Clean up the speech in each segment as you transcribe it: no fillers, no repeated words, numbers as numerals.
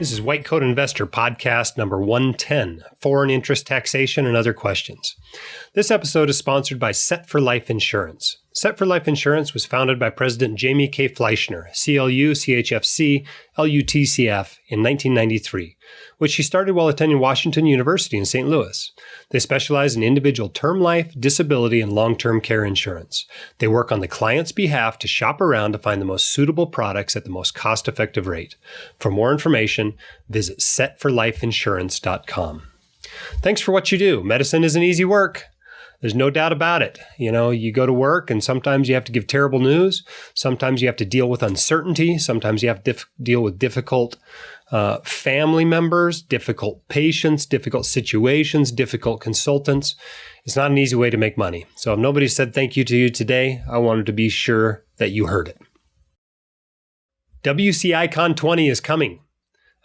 This is White Coat Investor Podcast number 110, Foreign Interest Taxation and Other Questions. This episode is sponsored by Set for Life Insurance. Set for Life Insurance was founded by President Jamie K. Fleischner, CLU, CHFC, LUTCF, in 1993, which he started while attending Washington University in St. Louis. They specialize in individual term life, disability, and long-term care insurance. They work on the client's behalf to shop around to find the most suitable products at the most cost-effective rate. For more information, visit setforlifeinsurance.com. Thanks for what you do. Medicine isn't easy work. There's no doubt about it. You know, you go to work and sometimes you have to give terrible news. Sometimes you have to deal with uncertainty. Sometimes you have to deal with difficult family members, difficult patients, difficult situations, difficult consultants. It's not an easy way to make money. So if nobody said thank you to you today, I wanted to be sure that you heard it. WCICon 20 is coming.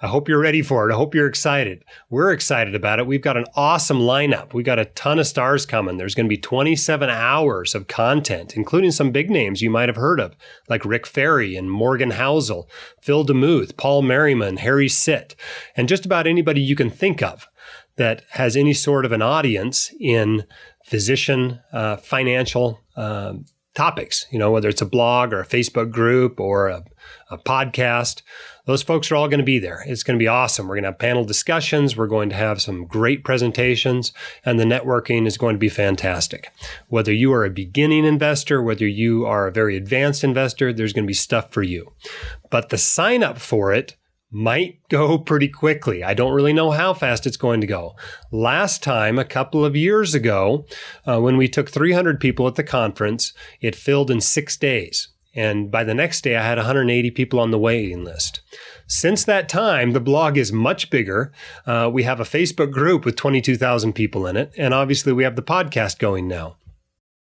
I hope you're ready for it. I hope you're excited. We're excited about it. We've got an awesome lineup. We got a ton of stars coming. There's going to be 27 hours of content, including some big names you might have heard of, like Rick Ferry and Morgan Housel, Phil DeMuth, Paul Merriman, Harry Sitt, and just about anybody you can think of that has any sort of an audience in physician, financial topics, you know, whether it's a blog or a Facebook group or a podcast. Those folks are all going to be there. It's going to be awesome. We're going to have panel discussions. We're going to have some great presentations, and the networking is going to be fantastic. Whether you are a beginning investor, whether you are a very advanced investor, there's going to be stuff for you. But the sign up for it might go pretty quickly. I don't really know how fast it's going to go. Last time, a couple of years ago, when we took 300 people at the conference, it filled in 6 days. And by the next day, I had 180 people on the waiting list. Since that time, the blog is much bigger. We have a Facebook group with 22,000 people in it. And obviously, we have the podcast going now.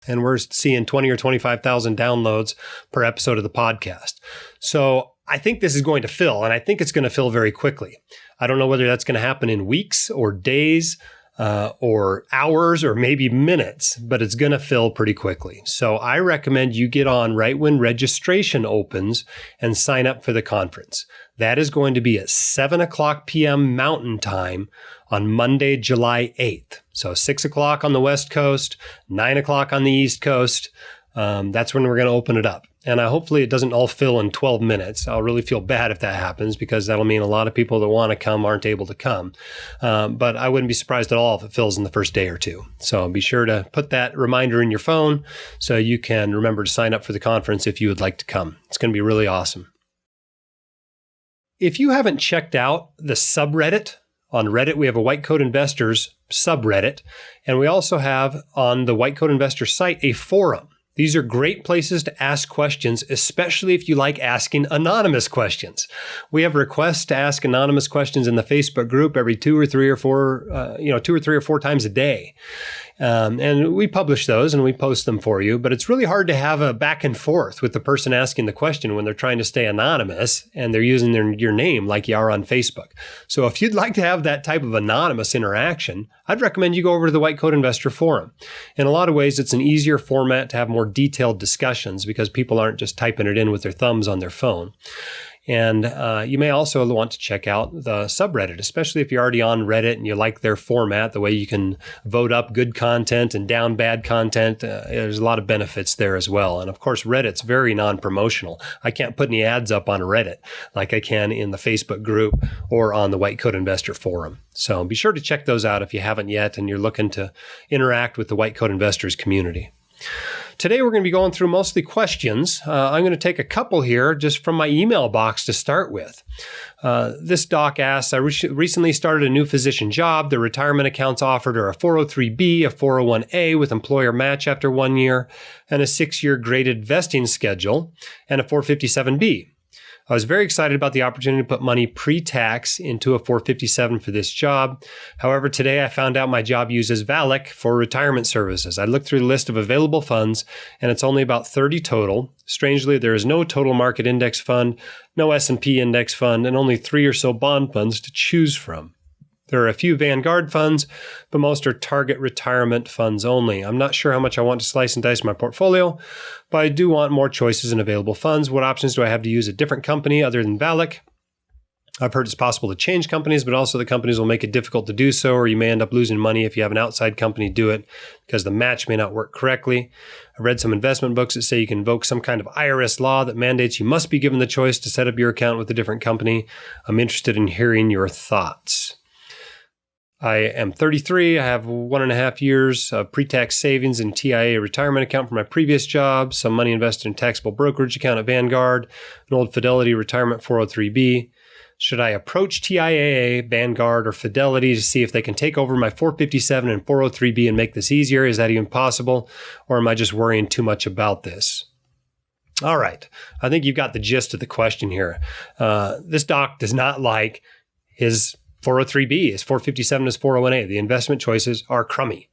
And we're seeing 20 or 25,000 downloads per episode of the podcast. So I think this is going to fill, and I think it's going to fill very quickly. I don't know whether that's going to happen in weeks or days, or hours or maybe minutes, but it's going to fill pretty quickly. So I recommend you get on right when registration opens and sign up for the conference. That is going to be at 7 o'clock p.m. Mountain Time on Monday, July 8th. So 6 o'clock on the West Coast, 9 o'clock on the East Coast. That's when we're going to open it up. And hopefully it doesn't all fill in 12 minutes. I'll really feel bad if that happens because that'll mean a lot of people that want to come aren't able to come. But I wouldn't be surprised at all if it fills in the first day or two. So be sure to put that reminder in your phone so you can remember to sign up for the conference if you would like to come. It's going to be really awesome. If you haven't checked out the subreddit, on Reddit, we have a White Coat Investors subreddit, and we also have on the White Coat Investors site a forum. These are great places to ask questions, especially if you like asking anonymous questions. We have requests to ask anonymous questions in the Facebook group every 2 or 3 or 4 times a day. And we publish those and we post them for you, but it's really hard to have a back and forth with the person asking the question when they're trying to stay anonymous and they're using your name like you are on Facebook. So if you'd like to have that type of anonymous interaction, I'd recommend you go over to the White Coat Investor Forum. In a lot of ways, it's an easier format to have more detailed discussions because people aren't just typing it in with their thumbs on their phone. And you may also want to check out the subreddit, especially if you're already on Reddit and you like their format, the way you can vote up good content and down bad content. There's a lot of benefits there as well. And of course, Reddit's very non-promotional. I can't put any ads up on Reddit like I can in the Facebook group or on the White Coat Investor Forum. So be sure to check those out if you haven't yet and you're looking to interact with the White Coat Investors community. Today, we're going to be going through mostly questions. I'm going to take a couple here just from my email box to start with. This doc asks, I recently started a new physician job. The retirement accounts offered are a 403B, a 401A with employer match after 1 year, and a 6-year graded vesting schedule, and a 457B. I was very excited about the opportunity to put money pre-tax into a 457 for this job. However, today I found out my job uses VALIC for retirement services. I looked through the list of available funds, and it's only about 30 total. Strangely, there is no total market index fund, no S&P index fund, and only 3 or so bond funds to choose from. There are a few Vanguard funds, but most are target retirement funds only. I'm not sure how much I want to slice and dice my portfolio, but I do want more choices in available funds. What options do I have to use a different company other than VALIC? I've heard it's possible to change companies, but also the companies will make it difficult to do so, or you may end up losing money if you have an outside company do it because the match may not work correctly. I read some investment books that say you can invoke some kind of IRS law that mandates you must be given the choice to set up your account with a different company. I'm interested in hearing your thoughts. I am 33. I have 1.5 years of pre-tax savings in TIAA retirement account from my previous job, some money invested in taxable brokerage account at Vanguard, an old Fidelity retirement 403b. Should I approach TIAA, Vanguard, or Fidelity to see if they can take over my 457 and 403b and make this easier? Is that even possible? Or am I just worrying too much about this? All right. I think you've got the gist of the question here. This doc does not like his 403b, his 457, his 401a. The investment choices are crummy.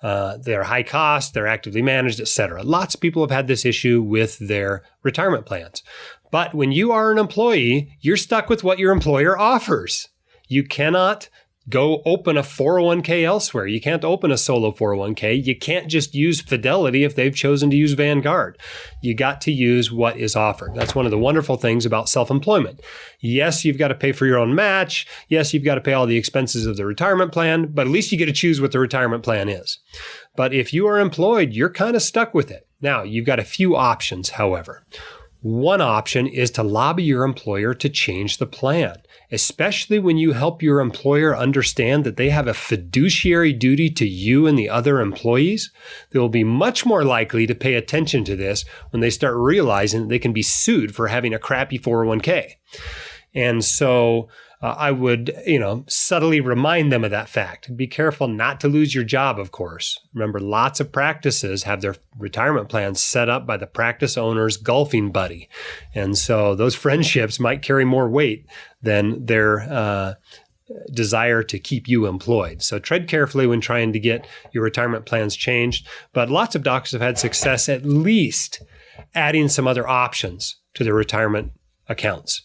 They're high cost, they're actively managed, etc. Lots of people have had this issue with their retirement plans. But when you are an employee, you're stuck with what your employer offers. You cannot go open a 401k elsewhere. You can't open a solo 401k. You can't just use Fidelity if they've chosen to use Vanguard. You got to use what is offered. That's one of the wonderful things about self-employment. Yes, you've got to pay for your own match. Yes, you've got to pay all the expenses of the retirement plan, but at least you get to choose what the retirement plan is. But if you are employed, you're kind of stuck with it. Now, you've got a few options, however. One option is to lobby your employer to change the plan, especially when you help your employer understand that they have a fiduciary duty to you and the other employees. They will be much more likely to pay attention to this when they start realizing that they can be sued for having a crappy 401k. And so I would, subtly remind them of that fact. Be careful not to lose your job, of course. Remember, lots of practices have their retirement plans set up by the practice owner's golfing buddy. And so those friendships might carry more weight than their desire to keep you employed. So tread carefully when trying to get your retirement plans changed. But lots of doctors have had success at least adding some other options to their retirement accounts.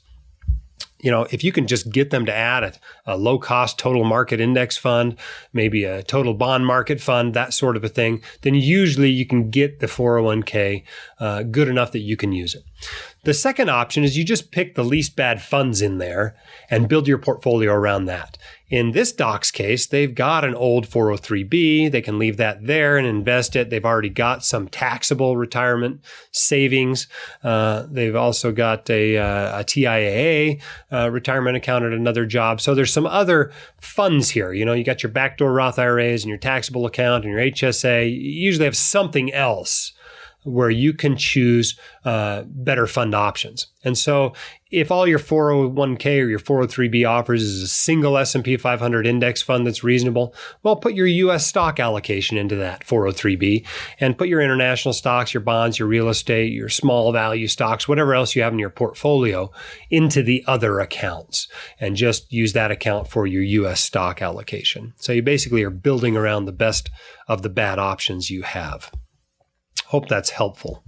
If you can just get them to add a low-cost total market index fund, maybe a total bond market fund, that sort of a thing, then usually you can get the 401k good enough that you can use it. The second option is you just pick the least bad funds in there and build your portfolio around that. In this doc's case, they've got an old 403b. They can leave that there and invest it. They've already got some taxable retirement savings. They've also got a TIAA retirement account at another job. So there's some other funds here. You got your backdoor Roth IRAs and your taxable account and your HSA. You usually have something else where you can choose better fund options. And so if all your 401k or your 403b offers is a single S&P 500 index fund that's reasonable, well, put your U.S. stock allocation into that 403b and put your international stocks, your bonds, your real estate, your small value stocks, whatever else you have in your portfolio into the other accounts and just use that account for your U.S. stock allocation. So you basically are building around the best of the bad options you have. Hope that's helpful.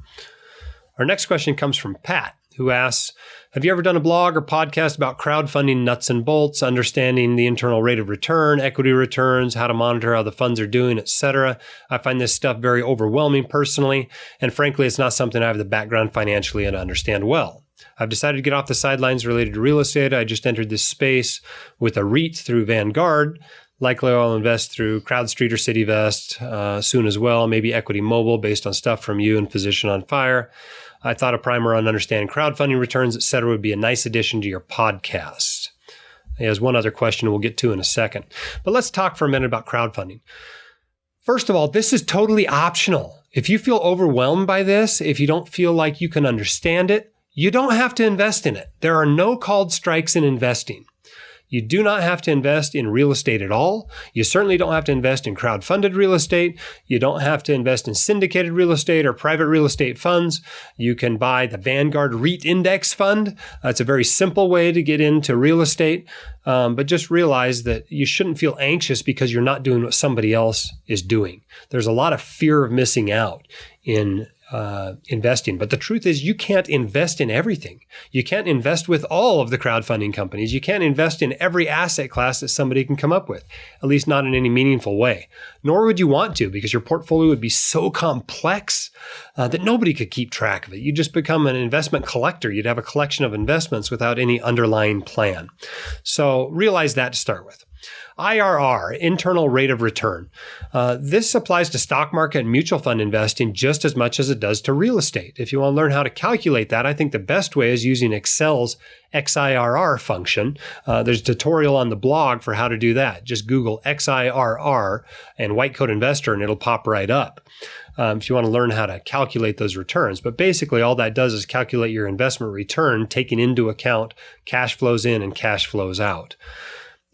Our next question comes from Pat, who asks, have you ever done a blog or podcast about crowdfunding nuts and bolts, understanding the internal rate of return, equity returns, how to monitor how the funds are doing, etc.? I find this stuff very overwhelming personally, and frankly, it's not something I have the background financially and understand well. I've decided to get off the sidelines related to real estate. I just entered this space with a REIT through Vanguard. Likely I'll invest through CrowdStreet or CityVest soon as well, maybe Equity Mobile based on stuff from you and Physician on Fire. I thought a primer on understanding crowdfunding returns, et cetera, would be a nice addition to your podcast. He has one other question we'll get to in a second. But let's talk for a minute about crowdfunding. First of all, this is totally optional. If you feel overwhelmed by this, if you don't feel like you can understand it, you don't have to invest in it. There are no called strikes in investing. You do not have to invest in real estate at all. You certainly don't have to invest in crowdfunded real estate. You don't have to invest in syndicated real estate or private real estate funds. You can buy the Vanguard REIT Index Fund. It's a very simple way to get into real estate. But just realize that you shouldn't feel anxious because you're not doing what somebody else is doing. There's a lot of fear of missing out in investing. But the truth is you can't invest in everything. You can't invest with all of the crowdfunding companies. You can't invest in every asset class that somebody can come up with, at least not in any meaningful way. Nor would you want to, because your portfolio would be so complex that nobody could keep track of it. You just become an investment collector. You'd have a collection of investments without any underlying plan. So realize that to start with. IRR, internal rate of return. This applies to stock market and mutual fund investing just as much as it does to real estate. If you want to learn how to calculate that, I think the best way is using Excel's XIRR function. There's a tutorial on the blog for how to do that. Just Google XIRR and White Coat Investor and it'll pop right up. If you want to learn how to calculate those returns. But basically all that does is calculate your investment return, taking into account cash flows in and cash flows out.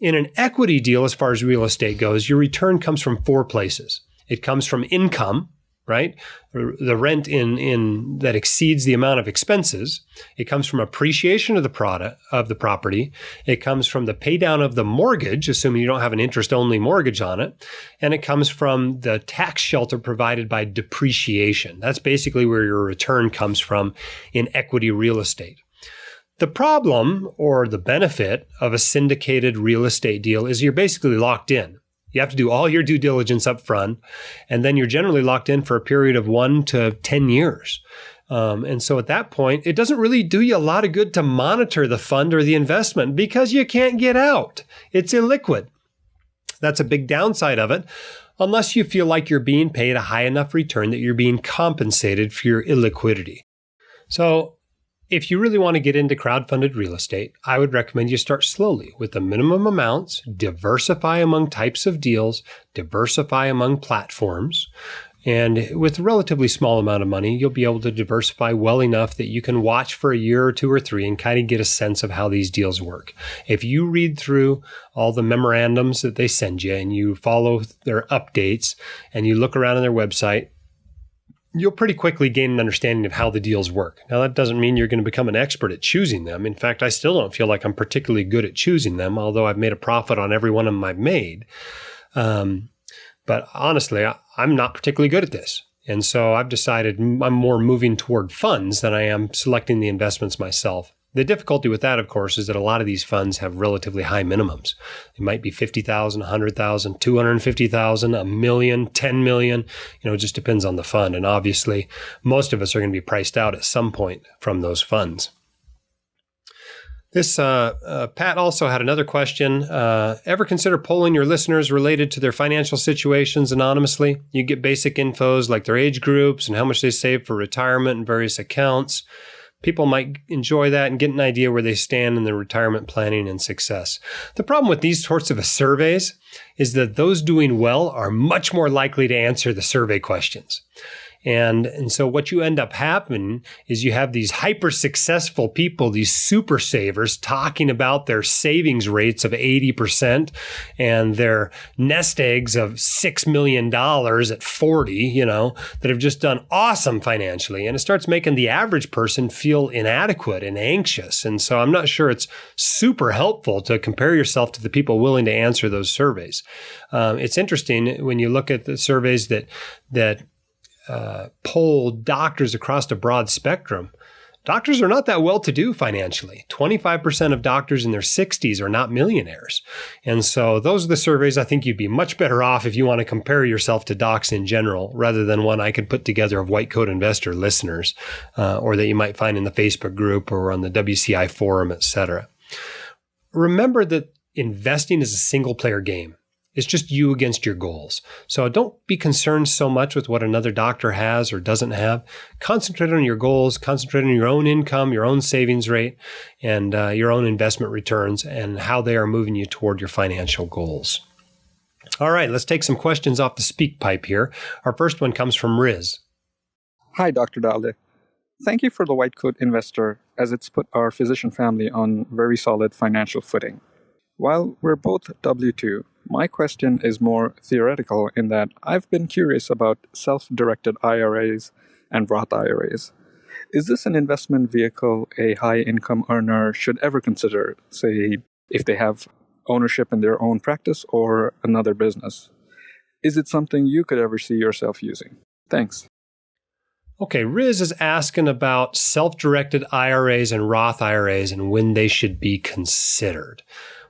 In an equity deal, as far as real estate goes, your return comes from four places. It comes from income, right? The rent in that exceeds the amount of expenses. It comes from appreciation of the property. It comes from the pay down of the mortgage, assuming you don't have an interest-only mortgage on it. And it comes from the tax shelter provided by depreciation. That's basically where your return comes from in equity real estate. The problem or the benefit of a syndicated real estate deal is you're basically locked in. You have to do all your due diligence up front, and then you're generally locked in for a period of 1 to 10 years. And so at that point, it doesn't really do you a lot of good to monitor the fund or the investment because you can't get out. It's illiquid. That's a big downside of it, unless you feel like you're being paid a high enough return that you're being compensated for your illiquidity. So if you really want to get into crowdfunded real estate, I would recommend you start slowly with the minimum amounts, diversify among types of deals, diversify among platforms, and with a relatively small amount of money, you'll be able to diversify well enough that you can watch for a year or 2 or 3 and kind of get a sense of how these deals work. If you read through all the memorandums that they send you and you follow their updates and you look around on their website, you'll pretty quickly gain an understanding of how the deals work. Now, that doesn't mean you're going to become an expert at choosing them. In fact, I still don't feel like I'm particularly good at choosing them, although I've made a profit on every one of them I've made. But honestly, I'm not particularly good at this. And so I've decided I'm more moving toward funds than I am selecting the investments myself. The difficulty with that, of course, is that a lot of these funds have relatively high minimums. It might be $50,000, $100,000, $250,000, $1 million, $10 million. It just depends on the fund. And obviously, most of us are going to be priced out at some point from those funds. This Pat also had another question. Ever consider polling your listeners related to their financial situations anonymously? You get basic infos like their age groups and how much they save for retirement and various accounts. People might enjoy that and get an idea where they stand in their retirement planning and success. The problem with these sorts of surveys is that those doing well are much more likely to answer the survey questions. And so what you end up happening is you have these hyper successful people, these super savers, talking about their savings rates of 80% and their nest eggs of $6 million at 40, that have just done awesome financially. And it starts making the average person feel inadequate and anxious. And so I'm not sure it's super helpful to compare yourself to the people willing to answer those surveys. It's interesting when you look at the surveys that poll doctors across a broad spectrum. Doctors are not that well-to-do financially. 25% of doctors in their 60s are not millionaires. And so those are the surveys I think you'd be much better off if you want to compare yourself to docs in general, rather than one I could put together of White Coat Investor listeners, or that you might find in the Facebook group or on the WCI forum, etc. Remember that investing is a single-player game. It's just you against your goals. So don't be concerned so much with what another doctor has or doesn't have. Concentrate on your goals, concentrate on your own income, your own savings rate, and your own investment returns and how they are moving you toward your financial goals. All right, let's take some questions off the speak pipe here. Our first one comes from Riz. Hi, Dr. Dalde. Thank you for the White Coat Investor, as it's put our physician family on very solid financial footing. While we're both W-2, my question is more theoretical in that I've been curious about self-directed IRAs and Roth IRAs. Is this an investment vehicle a high-income earner should ever consider, say, if they have ownership in their own practice or another business? Is it something you could ever see yourself using? Thanks. Okay, Riz is asking about self-directed IRAs and Roth IRAs and when they should be considered.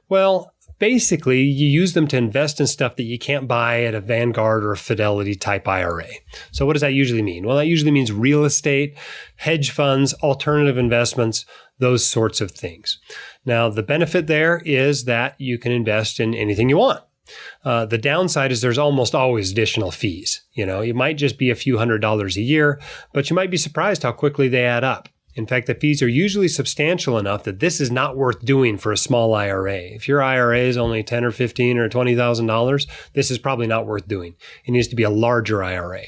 Well, basically, you use them to invest in stuff that you can't buy at a Vanguard or a Fidelity type IRA. So what does that usually mean? Well, that usually means real estate, hedge funds, alternative investments, those sorts of things. Now, the benefit there is that you can invest in anything you want. The downside is there's almost always additional fees. It might just be a few $100s a year, but you might be surprised how quickly they add up. In fact, the fees are usually substantial enough that this is not worth doing for a small IRA. If your IRA is only $10 or $15 or $20,000, this is probably not worth doing. It needs to be a larger IRA.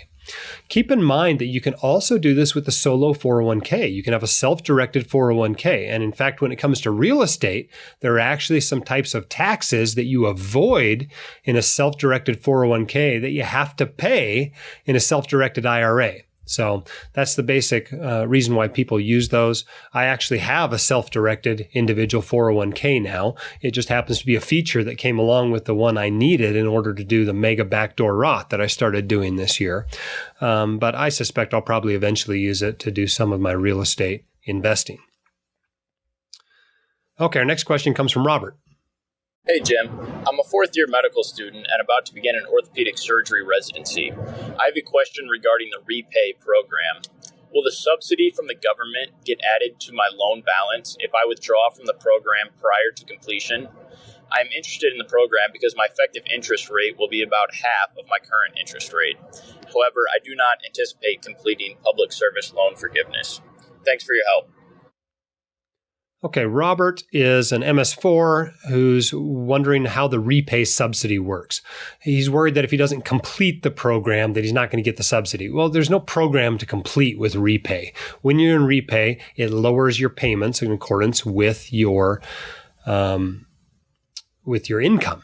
Keep in mind that you can also do this with the solo 401k. You can have a self-directed 401k. And in fact, when it comes to real estate, there are actually some types of taxes that you avoid in a self-directed 401k that you have to pay in a self-directed IRA. So that's the basic reason why people use those. I actually have a self-directed individual 401k now. It just happens to be a feature that came along with the one I needed in order to do the mega backdoor Roth that I started doing this year. But I suspect I'll probably eventually use it to do some of my real estate investing. Okay, our next question comes from Robert. Hey, Jim. I'm a fourth-year medical student and about to begin an orthopedic surgery residency. I have a question regarding the REPAY program. Will the subsidy from the government get added to my loan balance if I withdraw from the program prior to completion? I'm interested in the program because my effective interest rate will be about half of my current interest rate. However, I do not anticipate completing public service loan forgiveness. Thanks for your help. Okay, Robert is an MS4 who's wondering how the REPAY subsidy works. He's worried that if he doesn't complete the program, that he's not going to get the subsidy. Well, there's no program to complete with REPAY. When you're in REPAY, it lowers your payments in accordance with your income.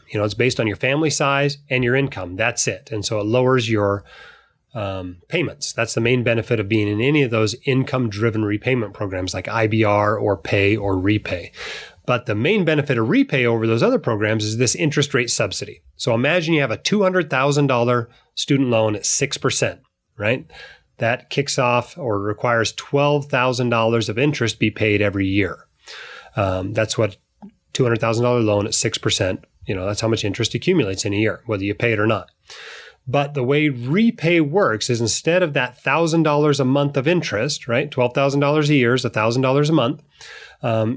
It's based on your family size and your income. That's it. And so it lowers your payments. That's the main benefit of being in any of those income-driven repayment programs like IBR or Pay or REPAY. But the main benefit of REPAY over those other programs is this interest rate subsidy. So imagine you have a $200,000 student loan at 6%, right? That kicks off or requires $12,000 of interest be paid every year. That's what $200,000 loan at 6%, that's how much interest accumulates in a year, whether you pay it or not. But the way REPAY works is instead of that $1,000 a month of interest, right? $12,000 a year is $1,000 a month.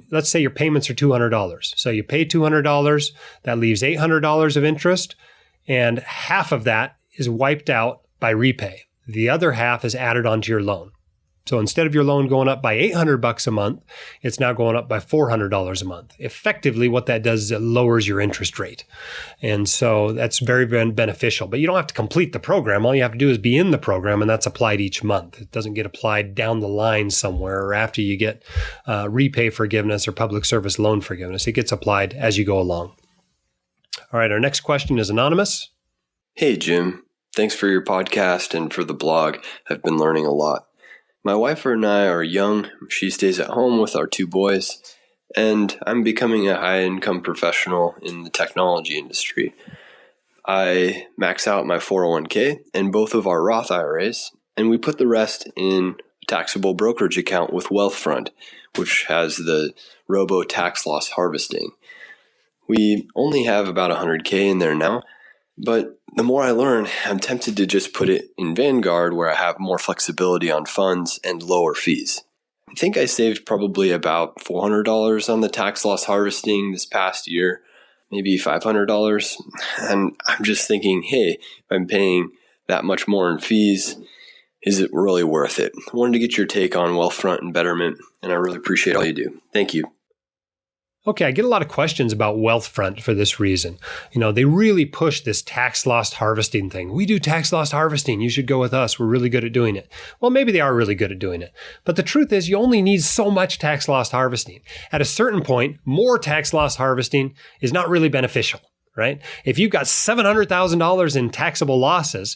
Let's say your payments are $200. So you pay $200, that leaves $800 of interest, and half of that is wiped out by REPAY. The other half is added onto your loan. So instead of your loan going up by $800 a month, it's now going up by $400 a month. Effectively, what that does is it lowers your interest rate. And so that's very, very beneficial. But you don't have to complete the program. All you have to do is be in the program, and that's applied each month. It doesn't get applied down the line somewhere or after you get REPAY forgiveness or public service loan forgiveness. It gets applied as you go along. All right, our next question is anonymous. Hey, Jim. Thanks for your podcast and for the blog. I've been learning a lot. My wife and I are young. She stays at home with our 2 boys, and I'm becoming a high-income professional in the technology industry. I max out my 401k and both of our Roth IRAs, and we put the rest in a taxable brokerage account with Wealthfront, which has the robo tax loss harvesting. We only have about 100k in there now, but the more I learn, I'm tempted to just put it in Vanguard where I have more flexibility on funds and lower fees. I think I saved probably about $400 on the tax loss harvesting this past year, maybe $500. And I'm just thinking, hey, if I'm paying that much more in fees, is it really worth it? I wanted to get your take on Wealthfront and Betterment, and I really appreciate all you do. Thank you. Okay, I get a lot of questions about Wealthfront for this reason. They really push this tax loss harvesting thing. We do tax loss harvesting. You should go with us. We're really good at doing it. Well, maybe they are really good at doing it. But the truth is you only need so much tax loss harvesting. At a certain point, more tax loss harvesting is not really beneficial, right? If you've got $700,000 in taxable losses,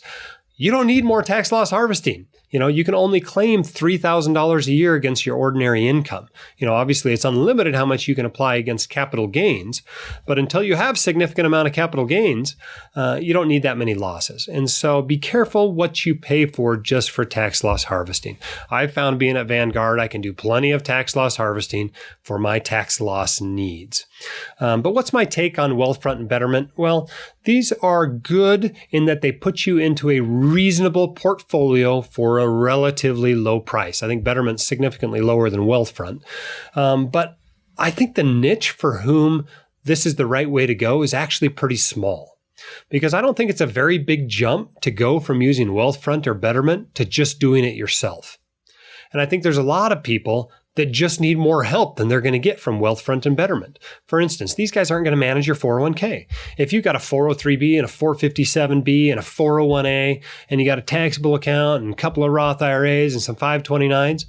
you don't need more tax loss harvesting. You can only claim $3,000 a year against your ordinary income. Obviously it's unlimited how much you can apply against capital gains, but until you have significant amount of capital gains, you don't need that many losses. And so be careful what you pay for just for tax loss harvesting. I've found being at Vanguard, I can do plenty of tax loss harvesting for my tax loss needs. But what's my take on Wealthfront and Betterment? Well, these are good in that they put you into a reasonable portfolio for a relatively low price. I think Betterment's significantly lower than Wealthfront. But I think the niche for whom this is the right way to go is actually pretty small, because I don't think it's a very big jump to go from using Wealthfront or Betterment to just doing it yourself. And I think there's a lot of people that just need more help than they're going to get from Wealthfront and Betterment. For instance, these guys aren't going to manage your 401k. If you've got a 403b and a 457b and a 401a, and you got a taxable account and a couple of Roth IRAs and some 529s,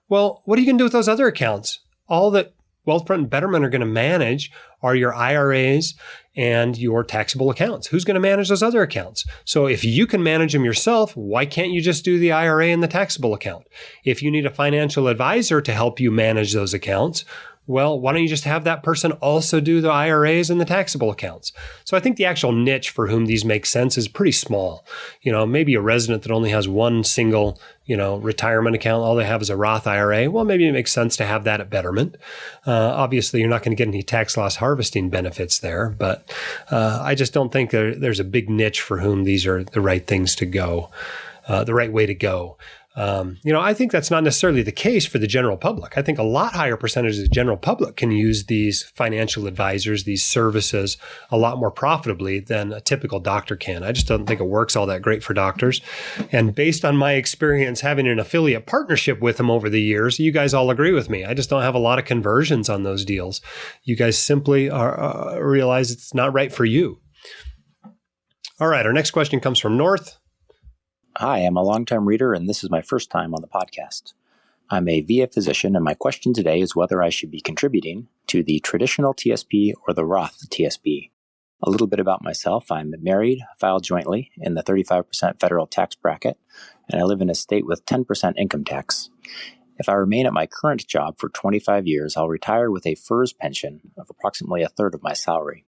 well, what are you going to do with those other accounts? All that Wealthfront and Betterment are going to manage are your IRAs and your taxable accounts. Who's going to manage those other accounts? So if you can manage them yourself, why can't you just do the IRA and the taxable account? If you need a financial advisor to help you manage those accounts, well, why don't you just have that person also do the IRAs and the taxable accounts? So I think the actual niche for whom these make sense is pretty small. Maybe a resident that only has one single, retirement account, all they have is a Roth IRA. Well, maybe it makes sense to have that at Betterment. Obviously, you're not going to get any tax loss harvesting benefits there, but I just don't think there's a big niche for whom these are the right things to go, the right way to go. I think that's not necessarily the case for the general public. I think a lot higher percentage of the general public can use these financial advisors, these services, a lot more profitably than a typical doctor can. I just don't think it works all that great for doctors. And based on my experience having an affiliate partnership with them over the years, you guys all agree with me. I just don't have a lot of conversions on those deals. You guys simply realize it's not right for you. All right, our next question comes from North. Hi, I'm a long-time reader, and this is my first time on the podcast. I'm a VA physician, and my question today is whether I should be contributing to the traditional TSP or the Roth TSP. A little bit about myself. I'm married, filed jointly in the 35% federal tax bracket, and I live in a state with 10% income tax. If I remain at my current job for 25 years, I'll retire with a FERS pension of approximately a third of my salary.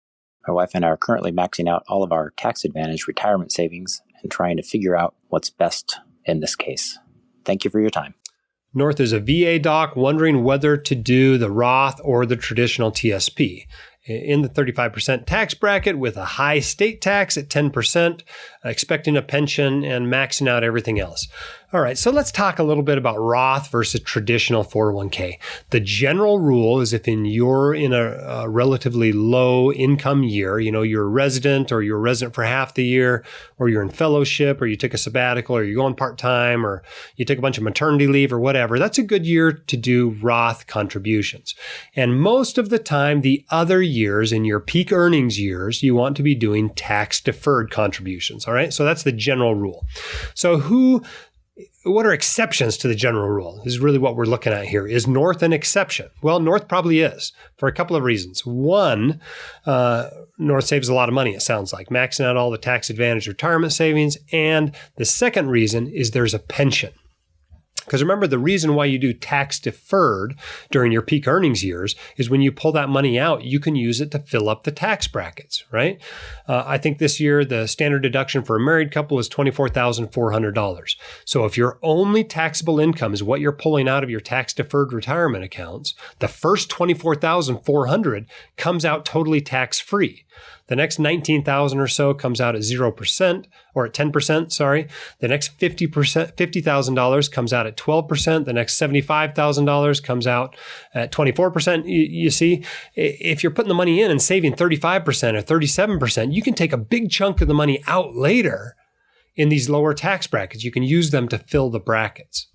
My wife and I are currently maxing out all of our tax-advantaged retirement savings and trying to figure out what's best in this case. Thank you for your time. North is a VA doc wondering whether to do the Roth or the traditional TSP. In the 35% tax bracket with a high state tax at 10%, expecting a pension and maxing out everything else. All right, so let's talk a little bit about Roth versus traditional 401k. The general rule is if you're in a relatively low income year, you're a resident or you're a resident for half the year, or you're in fellowship, or you took a sabbatical, or you're going part-time, or you took a bunch of maternity leave or whatever, that's a good year to do Roth contributions. And most of the time, the other years, in your peak earnings years, you want to be doing tax-deferred contributions, all right? So that's the general rule. So what are exceptions to the general rule? This is really what we're looking at here. Is North an exception? Well, North probably is for a couple of reasons. One, North saves a lot of money, it sounds like, maxing out all the tax-advantaged retirement savings. And the second reason is there's a pension. Because remember, the reason why you do tax deferred during your peak earnings years is when you pull that money out, you can use it to fill up the tax brackets, right? I think this year, the standard deduction for a married couple is $24,400. So if your only taxable income is what you're pulling out of your tax deferred retirement accounts, the first $24,400 comes out totally tax free. The next $19,000 or so comes out at 0% or at 10%, sorry. The next $50,000 comes out at 12%. The next $75,000 comes out at 24%. You see, if you're putting the money in and saving 35% or 37%, you can take a big chunk of the money out later in these lower tax brackets. You can use them to fill the brackets.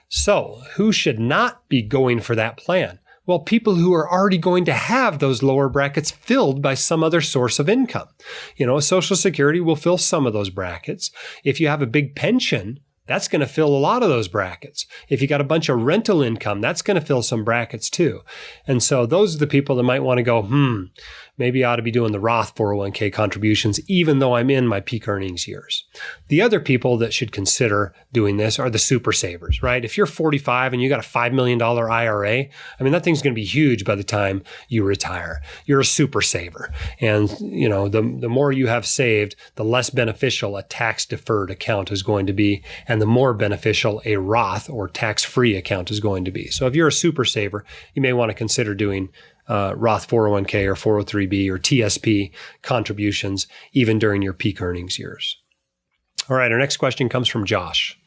So who should not be going for that plan? Well, people who are already going to have those lower brackets filled by some other source of income. Social Security will fill some of those brackets. If you have a big pension that's going to fill a lot of those brackets. If you got a bunch of rental income, that's going to fill some brackets too. And so those are the people that might want to go, maybe I ought to be doing the Roth 401k contributions, even though I'm in my peak earnings years. The other people that should consider doing this are the super savers, right? If you're 45 and you got a $5 million IRA, I mean, that thing's going to be huge by the time you retire. You're a super saver. And, the more you have saved, the less beneficial a tax deferred account is going to be, and the more beneficial a Roth or tax-free account is going to be. So if you're a super saver, you may want to consider doing Roth 401k or 403b or TSP contributions even during your peak earnings years. All right, our next question comes from Josh.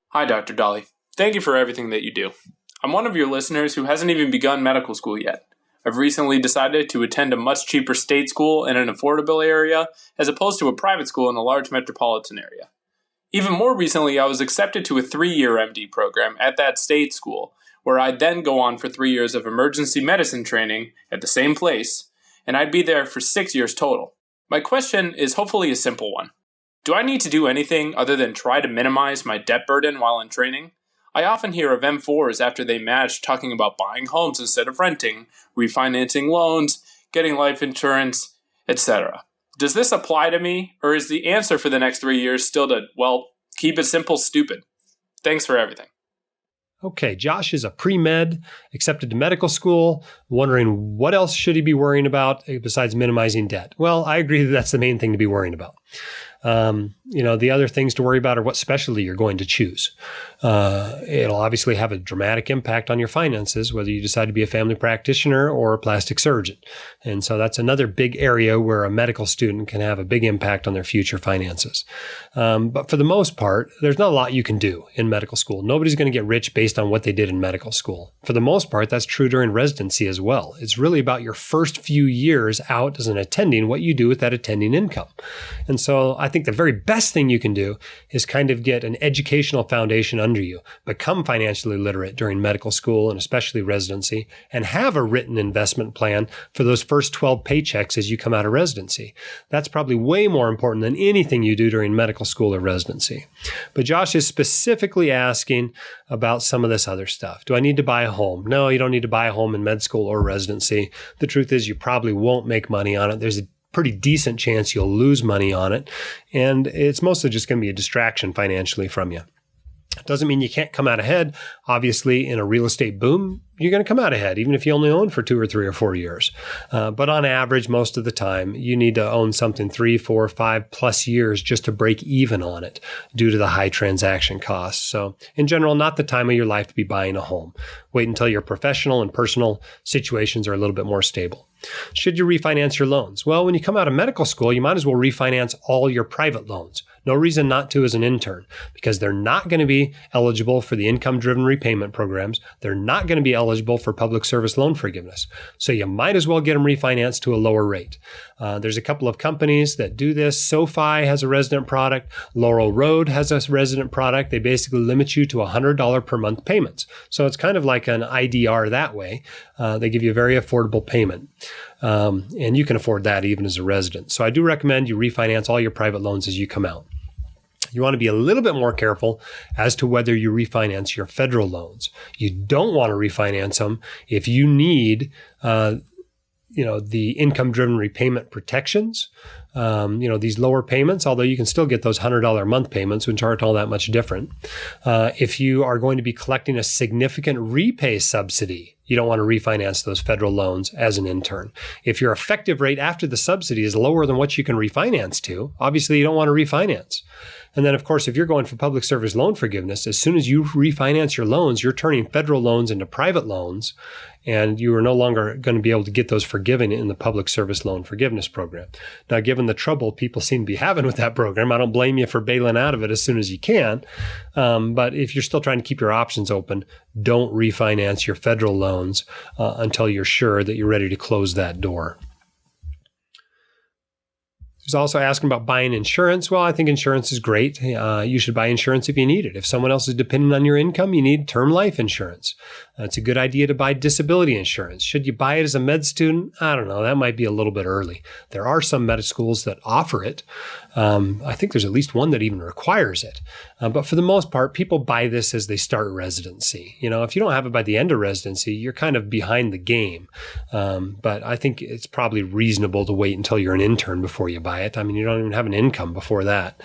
Hi, Dr. Dolly. Thank you for everything that you do. I'm one of your listeners who hasn't even begun medical school yet. I've recently decided to attend a much cheaper state school in an affordable area as opposed to a private school in a large metropolitan area. Even more recently, I was accepted to a 3-year MD program at that state school, where I'd then go on for 3 years of emergency medicine training at the same place, and I'd be there for 6 years total. My question is hopefully a simple one. Do I need to do anything other than try to minimize my debt burden while in training? I often hear of M4s after they match talking about buying homes instead of renting, refinancing loans, getting life insurance, etc. Does this apply to me, or is the answer for the next 3 years still to, keep it simple, stupid? Thanks for everything. Okay, Josh is a pre-med, accepted to medical school, wondering what else should he be worrying about besides minimizing debt. Well, I agree that that's the main thing to be worrying about. The other things to worry about are what specialty you're going to choose. It'll obviously have a dramatic impact on your finances, whether you decide to be a family practitioner or a plastic surgeon. And so that's another big area where a medical student can have a big impact on their future finances. But for the most part, there's not a lot you can do in medical school. Nobody's going to get rich based on what they did in medical school. For the most part, that's true during residency as well. It's really about your first few years out as an attending, what you do with that attending income. And so I think the very best thing you can do is kind of get an educational foundation under you, become financially literate during medical school and especially residency, and have a written investment plan for those first 12 paychecks as you come out of residency. That's probably way more important than anything you do during medical school or residency. But Josh is specifically asking about some of this other stuff. Do I need to buy a home? No, you don't need to buy a home in med school or residency. The truth is you probably won't make money on it. There's a pretty decent chance you'll lose money on it. And it's mostly just going to be a distraction financially from you. Doesn't mean you can't come out ahead. Obviously, in a real estate boom, you're going to come out ahead, even if you only own for 2 or 3 or 4 years. But on average, most of the time, you need to own something 3, 4, 5 plus years just to break even on it due to the high transaction costs. So in general, not the time of your life to be buying a home. Wait until your professional and personal situations are a little bit more stable. Should you refinance your loans? Well, when you come out of medical school, you might as well refinance all your private loans. No reason not to as an intern, because they're not going to be eligible for the income-driven repayment programs. They're not going to be eligible for public service loan forgiveness. So you might as well get them refinanced to a lower rate. There's a couple of companies that do this. SoFi has a resident product. Laurel Road has a resident product. They basically limit you to $100 per month payments. So it's kind of like an IDR that way. They give you a very affordable payment. And you can afford that even as a resident. So I do recommend you refinance all your private loans as you come out. You want to be a little bit more careful as to whether you refinance your federal loans. You don't want to refinance them if you need, the income-driven repayment protections. These lower payments, although you can still get those $100 a month payments, which aren't all that much different. If you are going to be collecting a significant repay subsidy, you don't want to refinance those federal loans as an intern. If your effective rate after the subsidy is lower than what you can refinance to, obviously you don't want to refinance. And then, of course, if you're going for public service loan forgiveness, as soon as you refinance your loans, you're turning federal loans into private loans, and you are no longer going to be able to get those forgiven in the public service loan forgiveness program. Now, given the trouble people seem to be having with that program, I don't blame you for bailing out of it as soon as you can. But if you're still trying to keep your options open, don't refinance your federal loans until you're sure that you're ready to close that door. He's also asking about buying insurance. Well, I think insurance is great. You should buy insurance if you need it. If someone else is dependent on your income, you need term life insurance. It's a good idea to buy disability insurance. Should you buy it as a med student? I don't know. That might be a little bit early. There are some med schools that offer it. I think there's at least one that even requires it. But for the most part, people buy this as they start residency. If you don't have it by the end of residency, you're kind of behind the game. But I think it's probably reasonable to wait until you're an intern before you buy it. I mean, you don't even have an income before that.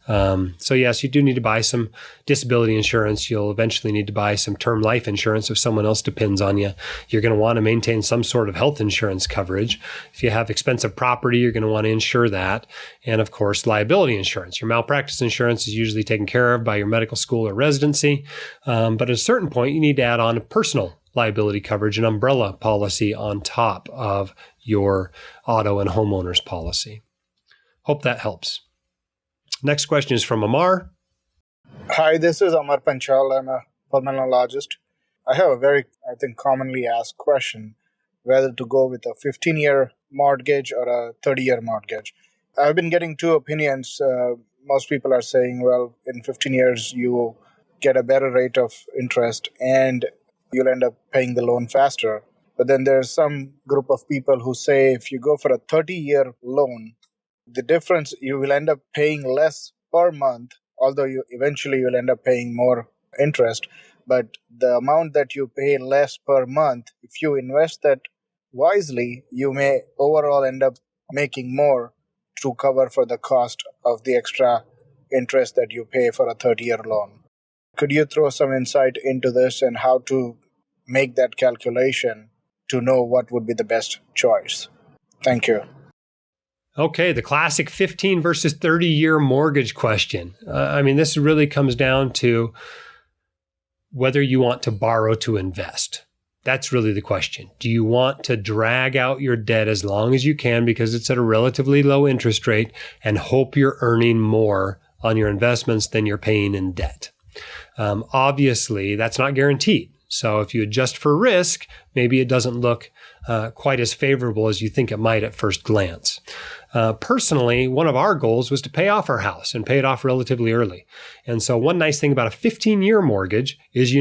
So yes, you do need to buy some disability insurance. You'll eventually need to buy some term life insurance if someone else depends on you. You're going to want to maintain some sort of health insurance coverage. If you have expensive property, you're going to want to insure that. And of course, liability insurance. Your malpractice insurance is usually taken care of by your medical school or residency. But at a certain point, you need to add on a personal liability coverage, an umbrella policy on top of your auto and homeowner's policy. Hope that helps. Next question is from Amar. Hi, this is Amar Panchal. I'm a pulmonologist. I have a very, commonly asked question, whether to go with a 15-year mortgage or a 30-year mortgage. I've been getting two opinions. Most people are saying, well, in 15 years, you get a better rate of interest and you'll end up paying the loan faster. But then there's some group of people who say if you go for a 30-year loan, the difference, you will end up paying less per month, although you eventually will end up paying more interest. But the amount that you pay less per month, if you invest that wisely, you may overall end up making more to cover for the cost of the extra interest that you pay for a 30-year loan. Could you throw some insight into this and how to make that calculation to know what would be the best choice? Thank you. Okay, the classic 15 versus 30-year mortgage question. This really comes down to whether you want to borrow to invest. That's really the question. Do you want to drag out your debt as long as you can because it's at a relatively low interest rate and hope you're earning more on your investments than you're paying in debt? Obviously, that's not guaranteed. So if you adjust for risk, maybe it doesn't look quite as favorable as you think it might at first glance. Personally, one of our goals was to pay off our house and pay it off relatively early. And so one nice thing about a 15-year mortgage is,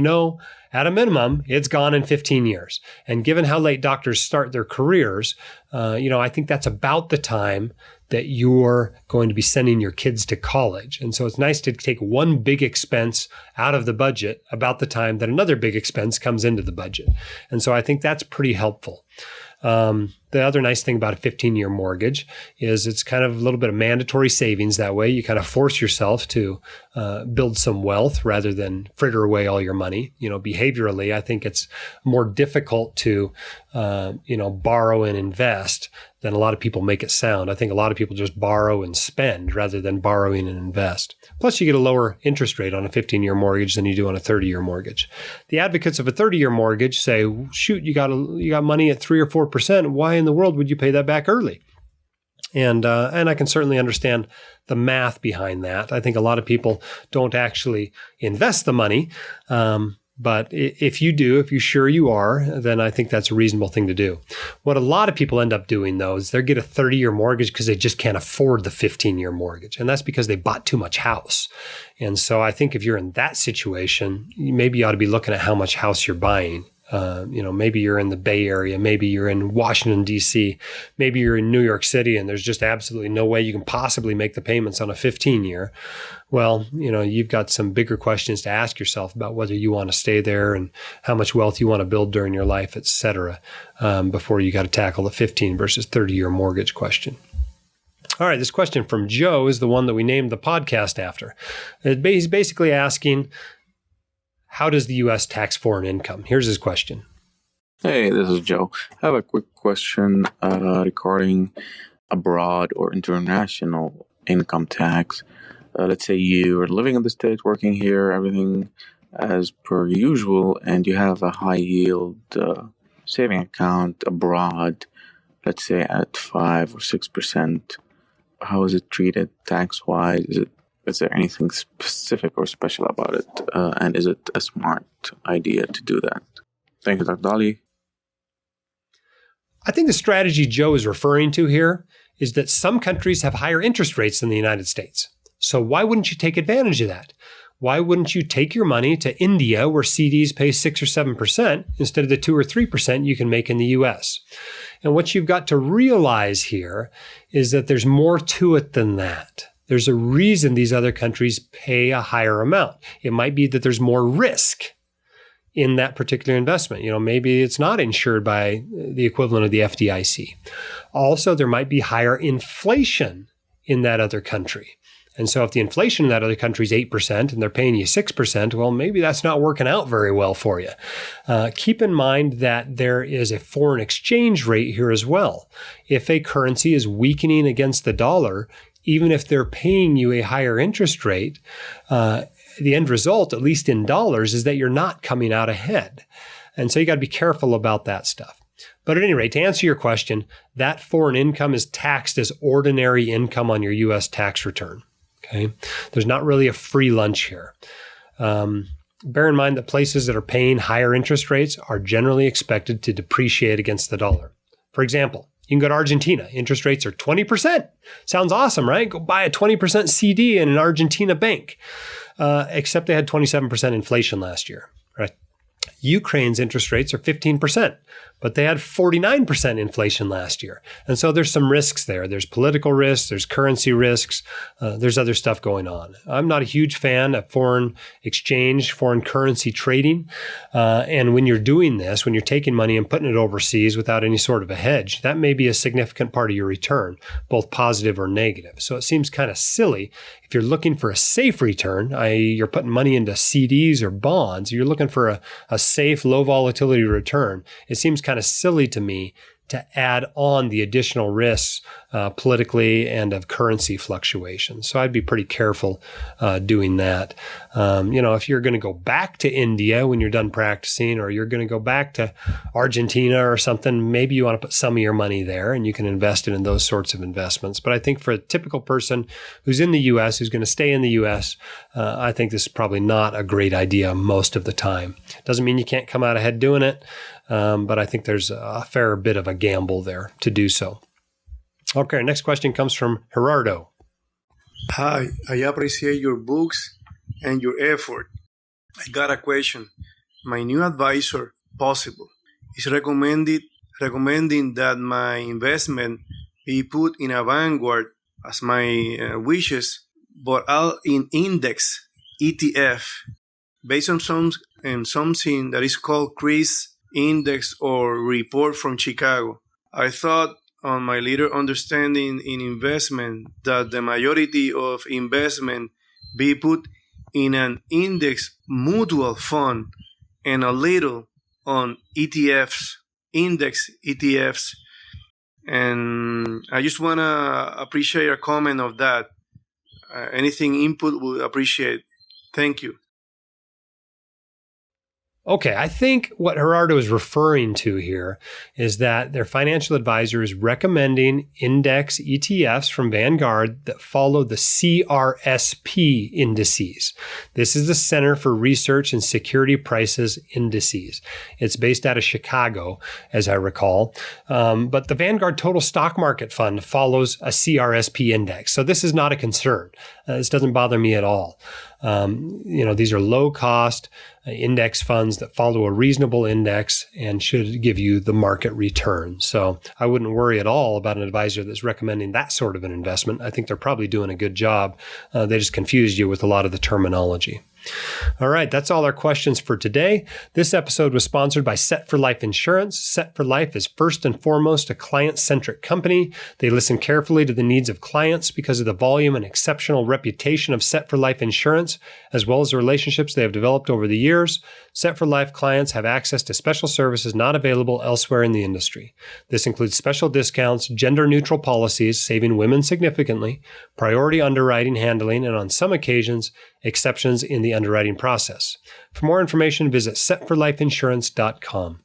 at a minimum, it's gone in 15 years. And given how late doctors start their careers, I think that's about the time that you're going to be sending your kids to college. And so it's nice to take one big expense out of the budget about the time that another big expense comes into the budget. And so I think that's pretty helpful. The other nice thing about a 15-year mortgage is it's kind of a little bit of mandatory savings. That way you kind of force yourself to build some wealth rather than fritter away all your money. Behaviorally, I think it's more difficult to, borrow and invest than a lot of people make it sound. I think a lot of people just borrow and spend rather than borrowing and invest. Plus, you get a lower interest rate on a 15-year mortgage than you do on a 30-year mortgage. The advocates of a 30-year mortgage say, shoot, you got money at 3 or 4%. Why in the world would you pay that back early? And I can certainly understand the math behind that. I think a lot of people don't actually invest the money. But if you're sure you are, then I think that's a reasonable thing to do. What a lot of people end up doing, though, is they get a 30-year mortgage because they just can't afford the 15-year mortgage. And that's because they bought too much house. And so I think if you're in that situation, maybe you ought to be looking at how much house you're buying. Maybe you're in the Bay Area, maybe you're in Washington, D.C., maybe you're in New York City, and there's just absolutely no way you can possibly make the payments on a 15-year. Well, you've got some bigger questions to ask yourself about whether you want to stay there and how much wealth you want to build during your life, et cetera, before you got to tackle the 15 versus 30-year mortgage question. All right, this question from Joe is the one that we named the podcast after. He's basically asking, how does the U.S. tax foreign income? Here's his question. Hey, this is Joe. I have a quick question regarding abroad or international income tax. Let's say you are living in the States, working here, everything as per usual, and you have a high yield saving account abroad, let's say at 5 or 6%. How is it treated tax-wise? Is there anything specific or special about it? And is it a smart idea to do that? Thank you, Dr. Dolly. I think the strategy Joe is referring to here is that some countries have higher interest rates than the United States. So why wouldn't you take advantage of that? Why wouldn't you take your money to India where CDs pay 6 or 7% instead of the 2 or 3% you can make in the US? And what you've got to realize here is that there's more to it than that. There's a reason these other countries pay a higher amount. It might be that there's more risk in that particular investment. Maybe it's not insured by the equivalent of the FDIC. Also, there might be higher inflation in that other country. And so if the inflation in that other country is 8% and they're paying you 6%, well, maybe that's not working out very well for you. Keep in mind that there is a foreign exchange rate here as well. If a currency is weakening against the dollar, even if they're paying you a higher interest rate, the end result, at least in dollars, is that you're not coming out ahead. And so you got to be careful about that stuff. But at any rate, to answer your question, that foreign income is taxed as ordinary income on your U.S. tax return. Okay, there's not really a free lunch here. Bear in mind that places that are paying higher interest rates are generally expected to depreciate against the dollar. For example, you can go to Argentina. Interest rates are 20%. Sounds awesome, right? Go buy a 20% CD in an Argentina bank. Except they had 27% inflation last year, right? Ukraine's interest rates are 15%, but they had 49% inflation last year. And so there's some risks there. There's political risks, there's currency risks, there's other stuff going on. I'm not a huge fan of foreign exchange, foreign currency trading. And when you're doing this, when you're taking money and putting it overseas without any sort of a hedge, that may be a significant part of your return, both positive or negative. So it seems kind of silly. If you're looking for a safe return, i.e. you're putting money into CDs or bonds, you're looking for a safe, low volatility return, it seems kind of silly to me to add on the additional risks politically and of currency fluctuations. So I'd be pretty careful doing that. If you're going to go back to India when you're done practicing, or you're going to go back to Argentina or something, maybe you want to put some of your money there and you can invest it in those sorts of investments. But I think for a typical person who's in the U.S., who's going to stay in the U.S., I think this is probably not a great idea most of the time. Doesn't mean you can't come out ahead doing it. But I think there's a fair bit of a gamble there to do so. Okay, next question comes from Gerardo. Hi, I appreciate your books and your effort. I got a question. My new advisor, Possible, is recommending that my investment be put in a Vanguard as my wishes, but all in index ETF based on something that is called CRIS Index or Report from Chicago. I thought, on my little understanding in investment, that the majority of investment be put in an index mutual fund and a little on ETFs, index ETFs. And I just want to appreciate your comment of that. Anything input would appreciate. Thank you. Okay, I think what Gerardo is referring to here is that their financial advisor is recommending index ETFs from Vanguard that follow the CRSP indices. This is the Center for Research and Security Prices Indices. It's based out of Chicago, as I recall. But the Vanguard Total Stock Market Fund follows a CRSP index. So this is not a concern. This doesn't bother me at all. These are low cost index funds that follow a reasonable index and should give you the market return. So I wouldn't worry at all about an advisor that's recommending that sort of an investment. I think they're probably doing a good job. They just confused you with a lot of the terminology. All right, that's all our questions for today. This episode was sponsored by Set for Life Insurance. Set for Life is first and foremost a client-centric company. They listen carefully to the needs of clients because of the volume and exceptional reputation of Set for Life Insurance, as well as the relationships they have developed over the years. Set for Life clients have access to special services not available elsewhere in the industry. This includes special discounts, gender-neutral policies, saving women significantly, priority underwriting handling, and on some occasions, exceptions in the underwriting process. For more information, visit setforlifeinsurance.com.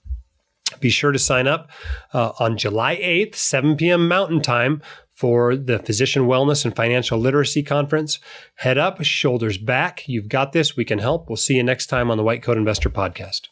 Be sure to sign up on July 8th, 7 p.m. Mountain Time for the Physician Wellness and Financial Literacy Conference. Head up, shoulders back. You've got this. We can help. We'll see you next time on the White Coat Investor Podcast.